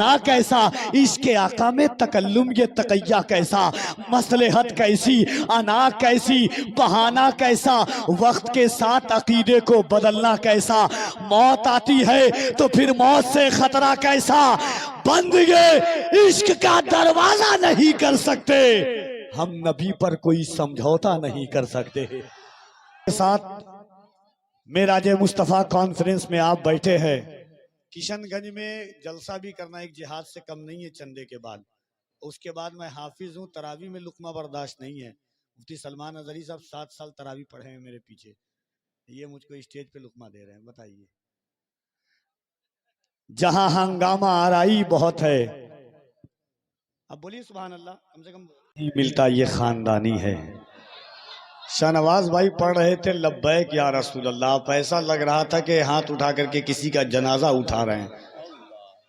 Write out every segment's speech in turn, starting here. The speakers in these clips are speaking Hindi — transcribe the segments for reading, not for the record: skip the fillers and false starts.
अना कैसा, इसके आका में तकल्लुम ये तकैया कैसा, मसलहत कैसी, अना कैसी, बहाना कैसा, वक्त के साथ अकीदे को बदलना कैसा, मौत आती है तो फिर मौत से खतरा कैसा, बंद ये इश्क का दरवाजा नहीं कर सकते, हम नबी पर कोई समझौता नहीं कर सकते। के साथ मेराज मुस्तफ़ा कॉन्फ्रेंस में आप बैठे हैं। किशनगंज में जलसा भी करना एक जिहाद से कम नहीं है चंदे के बाद। उसके बाद मैं हाफिज हूँ, तरावी में लुकमा बर्दाश्त नहीं है। मुफ्ती सलमान अजहरी साहब 7 साल तरावी पढ़े हैं मेरे पीछे, ये मुझको स्टेज पे लुकमा दे रहे हैं। बताइए, जहां हंगामा आराई बहुत है, अब बोलिए सुभान अल्लाह, कम से कम नहीं मिलता ये खानदानी है। शाहनवाज भाई पढ़ रहे थे लब्बैक या रसूल अल्लाह, ऐसा लग रहा था कि हाथ उठा करके किसी का जनाजा उठा रहे हैं।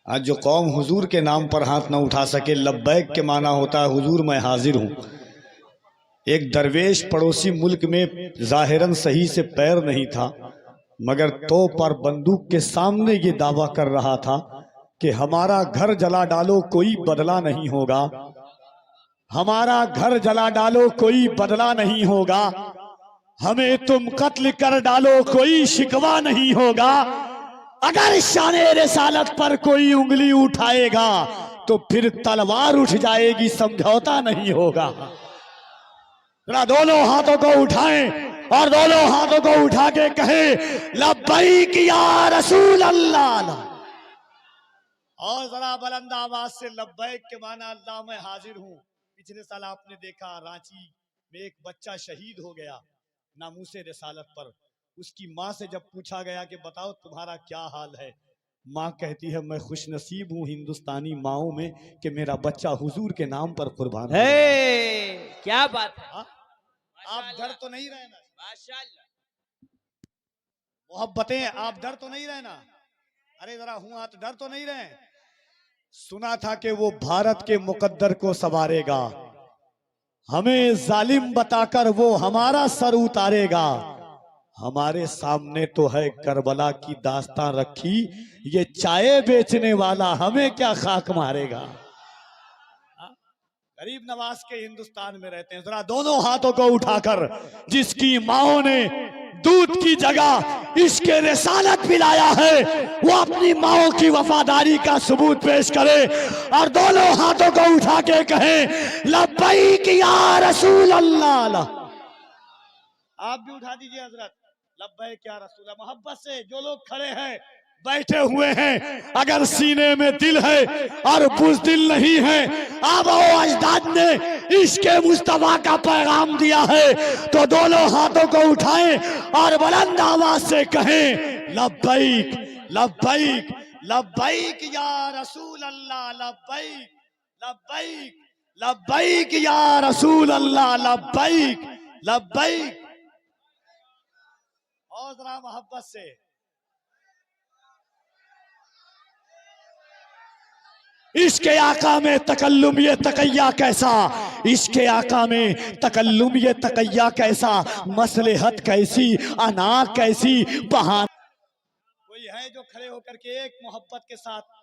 आज जो कौम हुजूर के नाम पर हाथ न उठा सके, लब्बैक के माना होता है हुजूर मैं हाजिर हूँ। एक दरवेश पड़ोसी मुल्क में जाहिरन सही से पैर नहीं था, मगर तोप पर बंदूक के सामने ये दावा कर रहा था कि हमारा घर जला डालो कोई बदला नहीं होगा, हमारा घर जला डालो कोई बदला नहीं होगा, हमें तुम कत्ल कर डालो कोई शिकवा नहीं होगा, अगर शाने रिसालत पर कोई उंगली उठाएगा तो फिर तलवार उठ जाएगी, समझौता नहीं होगा। जरा दोनों हाथों को उठाएं और दोनों हाथों को उठा के कहें लब्बैक या रसूल अल्लाह, और जरा बुलंद आवाज से लब्बैक के माना अल्लाह मैं हाजिर हूँ। पिछले साल आपने देखा रांची में एक बच्चा शहीद हो गया नामूसे रिसालत पर। उसकी माँ से जब पूछा गया कि बताओ तुम्हारा क्या हाल है, माँ कहती है मैं खुश नसीब हूँ हिंदुस्तानी माओं में कि मेरा बच्चा हुजूर के नाम पर कुर्बान है। क्या बात है, आप डर तो नहीं रहना, मोहब्बतें आप डर तो नहीं रहना, अरे जरा हूं आप डर तो नहीं रहे। सुना था कि वो भारत के मुकद्दर को संवारेगा, हमें जालिम बताकर वो हमारा सर उतारेगा, हमारे सामने तो है करबला की दास्तां रखी, ये चाय बेचने वाला हमें क्या खाक मारेगा। गरीब नवाज के हिंदुस्तान में रहते हैं, जरा दोनों हाथों को उठाकर जिसकी माओ ने दूध की जगह इसके रिसालत पिलाया है, वो अपनी माओ की वफादारी का सबूत पेश करे और दोनों हाथों को उठा के कहे लब्बैक या रसूल अल्लाह। आप भी उठा दीजिए हजरत, लब्बैक या रसूल अल्लाह। मोहब्बत से जो लोग खड़े हैं बैठे हुए हैं, अगर सीने में दिल है और बुज़दिल नहीं है, आबाओ अजदाद ने इश्क़े मुस्तफा का पैगाम दिया है, तो दोनों हाथों को उठाएं और बुलंद आवाज से कहें लब्बैक लब्बैक लब्बैक या रसूल अल्लाह, लब्बैक लब्बैक लब्बैक या रसूल अल्लाह, लब्बैक लब्बैक। और जरा मोहब्बत से इसके आका में तकल्लुम ये तकैया कैसा, इसके आका में तकल्लुम ये तकैया कैसा, मसलहत कैसी, अना कैसी, बहाना। कोई है जो खड़े होकर के एक मोहब्बत के साथ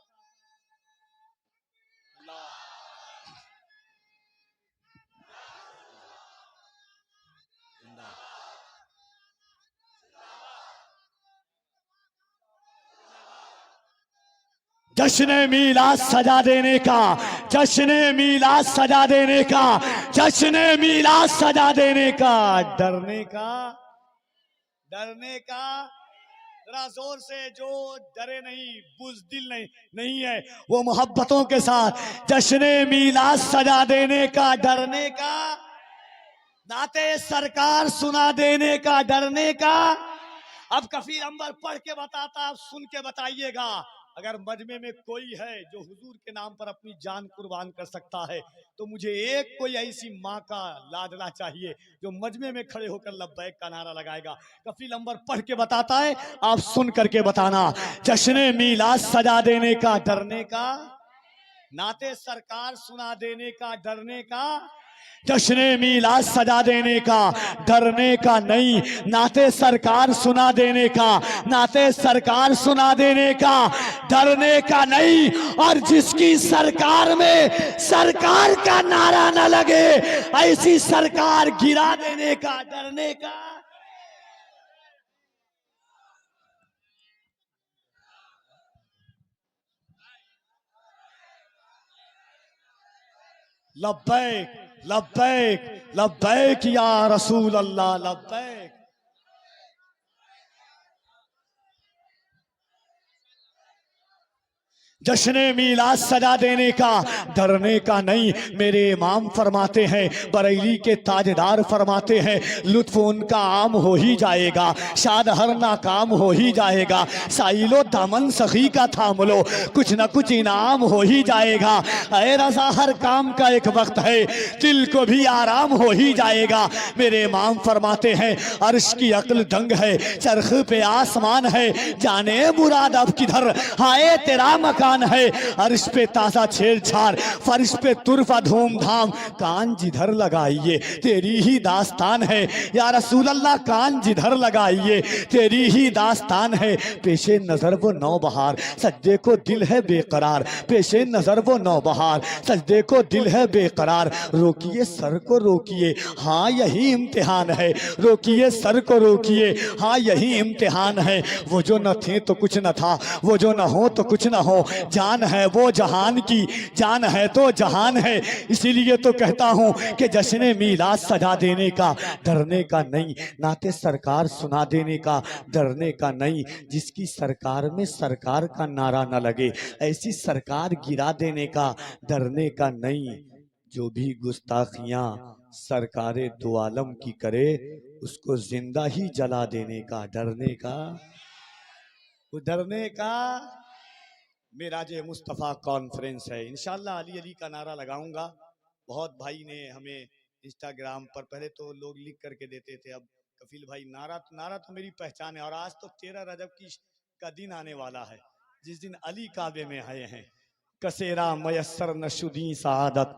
जश्न मीलाद सजा देने का, जश्न मीलाद सजा देने का, जश्न मीलाद सजा देने का, डरने का, डरने का, जरा जोर से, जो डरे नहीं बुज़दिल नहीं है वो मोहब्बतों के साथ जश्न मीलाद सजा देने का, डरने का, नाते सरकार सुना देने का, डरने का। अब कफील अंबर पढ़ के बताता, आप सुन के बताइएगा। अगर मजमे में कोई है जो हुजूर के नाम पर अपनी जान कुर्बान कर सकता है, तो मुझे एक कोई ऐसी माँ का लाडला चाहिए जो मजमे में खड़े होकर लब्बैक का नारा लगाएगा। कफील अंबर पढ़ के बताता है, आप सुन करके बताना। जश्न मीलाद सजा देने का, डरने का, नाते सरकार सुना देने का, डरने का, जश्न मीलाद सजा देने का, डरने का नहीं, नाते सरकार सुना देने का, नाते सरकार सुना देने का, डरने का नहीं। और जिसकी सरकार में सरकार का नारा न लगे, ऐसी सरकार गिरा देने का, डरने का। लब्बैक लब्बैक लब्बैक या रसूल अल्लाह लब्बैक। जश्न मीलाद सजा देने का, डरने का नहीं। मेरे इमाम फरमाते हैं, बरेली के ताजदार फरमाते हैं, लुत्फ उनका आम हो ही जाएगा, शाद हर नाकाम हो ही जाएगा। साइलो दामन सखी का थाम लो, कुछ न कुछ इनाम हो ही जाएगा। ऐ रज़ा हर काम का एक वक्त है, दिल को भी आराम हो ही जाएगा। मेरे इमाम फरमाते हैं, अर्श की अक्ल दंग है, चरख पे आसमान है, जाने मुराद अब किधर, हाय तेरा मकान है। अर्श पे ताजा छेड़छाड़, फर्श पे तुरफा धूमधाम, कान जिधर लगाइए तेरी ही दास्तान है। या रसूल अल्लाह कान जिधर लगाइए तेरी ही दास्तान है। पेशे नजर वो नौबहार, सजदे को दिल है बेकरार, पेशे नजर वो नौबहार, सजदे को दिल है बेकरार। रोकिए सर को रोकिए, हाँ यही इम्तिहान है, रोकिए सर को रोकिए, हाँ यही इम्तिहान है। वो जो न थे तो कुछ न था, वो जो न हो तो कुछ न हो, जान है वो जहान की, जान है तो जहान है। इसीलिए तो कहता हूं कि जश्न मीलाद सजा देने का, डरने का नहीं, नाते सरकार सुना देने का, डरने का नहीं। जिसकी सरकार में सरकार का नारा न लगे, ऐसी सरकार गिरा देने का, डरने का नहीं। जो भी गुस्ताखियां सरकारे दो आलम की करे, उसको जिंदा ही जला देने का, डरने का, वो डरने का। मेराज मुस्तफ़ा कॉन्फ्रेंस है, इंशाल्लाह अली अली का नारा लगाऊंगा। बहुत भाई ने हमें इंस्टाग्राम पर, पहले तो लोग लिख करके देते थे, अब कफील भाई नारा तो मेरी पहचान है। और आज तो 13 रजब का दिन आने वाला है, जिस दिन अली काबे में आए हैं। कसेरा मयसर नशुदी सआदत,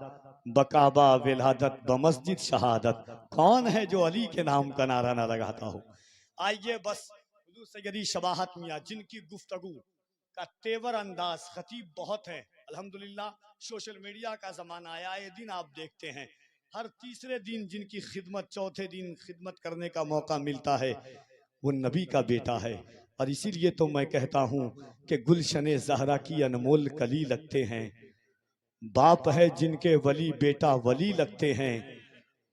बकाबा विलादत बमस्जिद शहादत। कौन है जो अली के नाम का नारा ना लगाता हो। आइए बस हुजूर सैयदी शबाहत मियां, जिनकी गुफ्तगू का तेवर अंदाज खतीब बहुत है। अल्हम्दुलिल्लाह सोशल मीडिया का ज़माना आया, ये दिन आप देखते हैं, हर तीसरे दिन जिनकी खिदमत, चौथे दिन खिदमत करने का मौका मिलता है, वो नबी का बेटा है। और इसीलिए तो मैं कहता हूँ कि गुलशन ज़हरा की अनमोल कली लगते हैं। बाप है जिनके वली बेटा वली लगते हैं।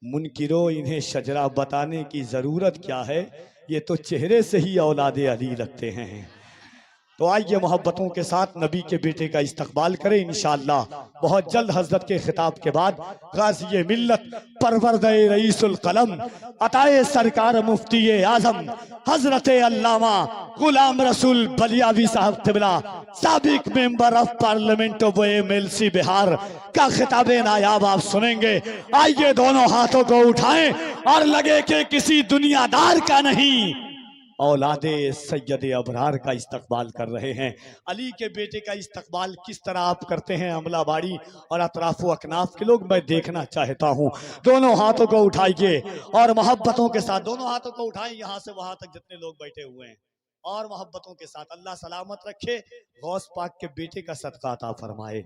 मुनकिरो इन्हें शजरा बताने की ज़रूरत क्या है, ये तो चेहरे से ही औलादे अली लगते हैं। तो आइए मोहब्बतों के साथ नबी के बेटे का इस्तकबाल करें इंशाअल्लाह। बहुत जल्द हजरत के खिताब के बाद गाज़ी मिल्लत परवरदे रईसुल कलम अताए सरकार मुफ्ती आजम हजरत अल्लामा गुलाम रसूल बलियावी साहब तिबला साबिक member of parliament of MLC Bihar का खिताब नायाब आप सुनेंगे। आइए दोनों हाथों को उठाएं और लगे कि किसी दुनियादार का नहीं, औलादे सैयद अबरार का इस्तकबाल कर रहे हैं। अली के बेटे का इस्तकबाल किस तरह आप करते हैं अमलाबाड़ी और अतराफो अकनाफ के लोग, मैं देखना चाहता हूं। दोनों हाथों को उठाइए और मोहब्बतों के साथ, दोनों हाथों को उठाएं यहां से वहां तक जितने लोग बैठे हुए हैं, और मोहब्बतों के साथ अल्लाह सलामत रखे, गौस पाक के बेटे का सदका अता फरमाए।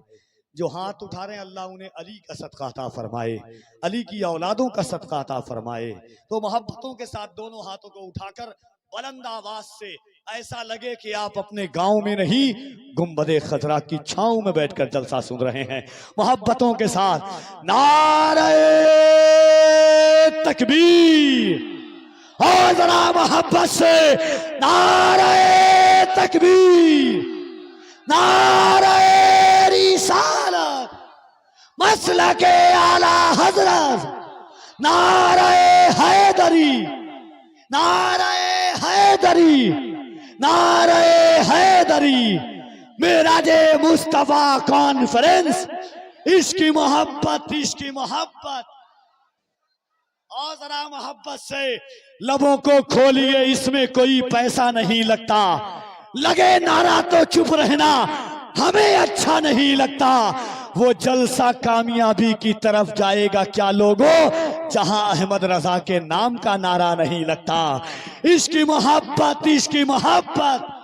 जो हाथ उठा रहे हैं अल्लाह उन्हें अली का सदका अता फरमाए, अली की औलादों का सदका अता फरमाए। तो मोहब्बतों के साथ दोनों हाथों को उठाकर बुलंद आवाज से ऐसा लगे कि आप अपने गांव में नहीं, गुंबदे खजरा की छांव में बैठकर जलसा सुन रहे हैं। मोहब्बतों के साथ नारे तकबीर, और जरा मोहब्बत से नारे तकबीर, नारे रिसालत, मसलके आला हजरत, नारे हैदरी, नारे हैदरी, नारे हैदरी। मेराजे मुस्तफा कॉन्फ्रेंस, इसकी मोहब्बत, इसकी मोहब्बत। और जरा मोहब्बत से लबों को खोलिए, इसमें कोई पैसा नहीं लगता। लगे नारा तो चुप रहना, हमें अच्छा नहीं लगता। वो जलसा कामयाबी की तरफ जाएगा क्या लोगों, जहां अहमद रजा के नाम का नारा नहीं लगता। इसकी मोहब्बत, इसकी मोहब्बत।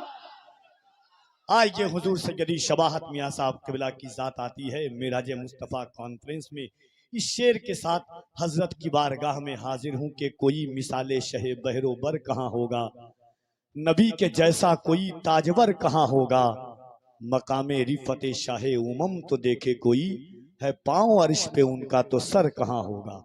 आइए हुजूर सैयदी शबाहत मियां साहब क़िबला की जात आती है मिराज मुस्तफ़ा कॉन्फ्रेंस में। इस शेर के साथ हजरत की बारगाह में हाजिर हूं कि कोई मिसाले शहे बहरोबर कहाँ होगा, नबी के जैसा कोई ताजवर कहाँ होगा। मकामे रिफते शाहे उमम तो देखे कोई, है पांव अर्श पे उनका तो सर कहाँ होगा।